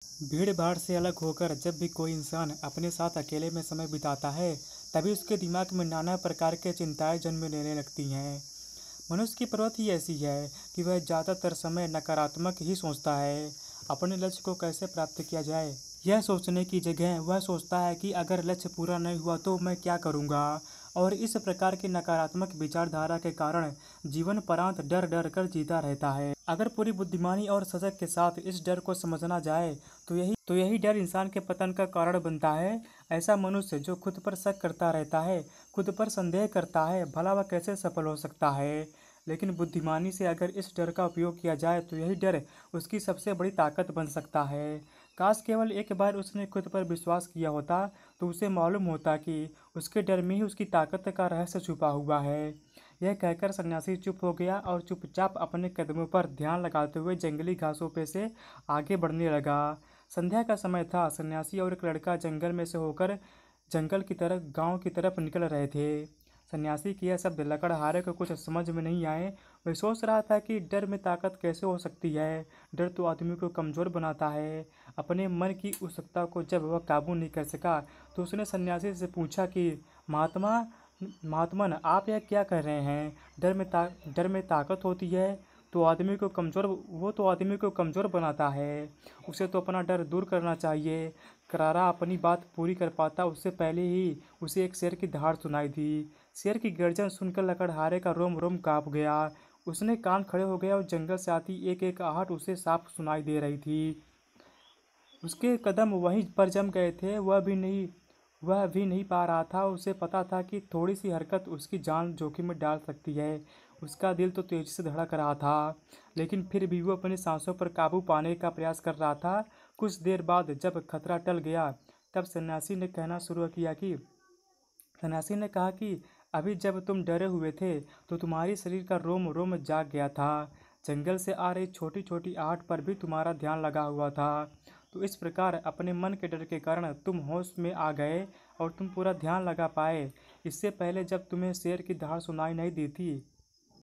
भीड़ भाड़ से अलग होकर जब भी कोई इंसान अपने साथ अकेले में समय बिताता है, तभी उसके दिमाग में नाना प्रकार के चिंताएं जन्म लेने लगती हैं। मनुष्य की प्रवृत्ति ही ऐसी है कि वह ज़्यादातर समय नकारात्मक ही सोचता है। अपने लक्ष्य को कैसे प्राप्त किया जाए, यह सोचने की जगह वह सोचता है कि अगर लक्ष्य पूरा नहीं हुआ तो मैं क्या करूँगा। और इस प्रकार की नकारात्मक विचारधारा के कारण जीवन परांत डर डर कर जीता रहता है। अगर पूरी बुद्धिमानी और सजग के साथ इस डर को समझना जाए तो यही डर इंसान के पतन का कारण बनता है। ऐसा मनुष्य जो खुद पर शक करता रहता है, खुद पर संदेह करता है, भला वह कैसे सफल हो सकता है। लेकिन बुद्धिमानी से अगर इस डर का उपयोग किया जाए तो यही डर उसकी सबसे बड़ी ताकत बन सकता है। काश केवल एक बार उसने खुद पर विश्वास किया होता तो उसे मालूम होता कि उसके डर में ही उसकी ताकत का रहस्य छुपा हुआ है। यह कहकर सन्यासी चुप हो गया और चुपचाप अपने कदमों पर ध्यान लगाते हुए जंगली घासों पे से आगे बढ़ने लगा। संध्या का समय था। सन्यासी और एक लड़का जंगल में से होकर जंगल की तरफ गांव की तरफ निकल रहे थे। सन्यासी के यह शब्द लकड़हारे को कुछ समझ में नहीं आए। वह सोच रहा था कि डर में ताकत कैसे हो सकती है। डर तो आदमी को कमज़ोर बनाता है। अपने मन की उत्सुकता को जब वह काबू नहीं कर सका तो उसने सन्यासी से पूछा कि महात्मा महात्मन, आप यह क्या कह रहे हैं? डर में ताकत होती है तो आदमी को कमज़ोर वो तो आदमी को कमज़ोर बनाता है। उसे तो अपना डर दूर करना चाहिए। करारा अपनी बात पूरी कर पाता उससे पहले ही उसे एक शेर की दहाड़ सुनाई दी। शेर की गर्जन सुनकर लकड़हारे का रोम रोम काँप गया। उसने कान खड़े हो गए और जंगल से आती एक एक आहट उसे साफ सुनाई दे रही थी। उसके कदम वहीं पर जम गए थे। वह भी नहीं पा रहा था। उसे पता था कि थोड़ी सी हरकत उसकी जान जोखिम में डाल सकती है। उसका दिल तो तेजी से धड़क रहा था, लेकिन फिर भी वो अपनी सांसों पर काबू पाने का प्रयास कर रहा था। कुछ देर बाद जब खतरा टल गया तब सन्यासी ने कहा कि अभी जब तुम डरे हुए थे तो तुम्हारी शरीर का रोम रोम जाग गया था। जंगल से आ रही छोटी छोटी आहट पर भी तुम्हारा ध्यान लगा हुआ था। तो इस प्रकार अपने मन के डर के कारण तुम होश में आ गए और तुम पूरा ध्यान लगा पाए। इससे पहले जब तुम्हें शेर की दहाड़ सुनाई नहीं दी थी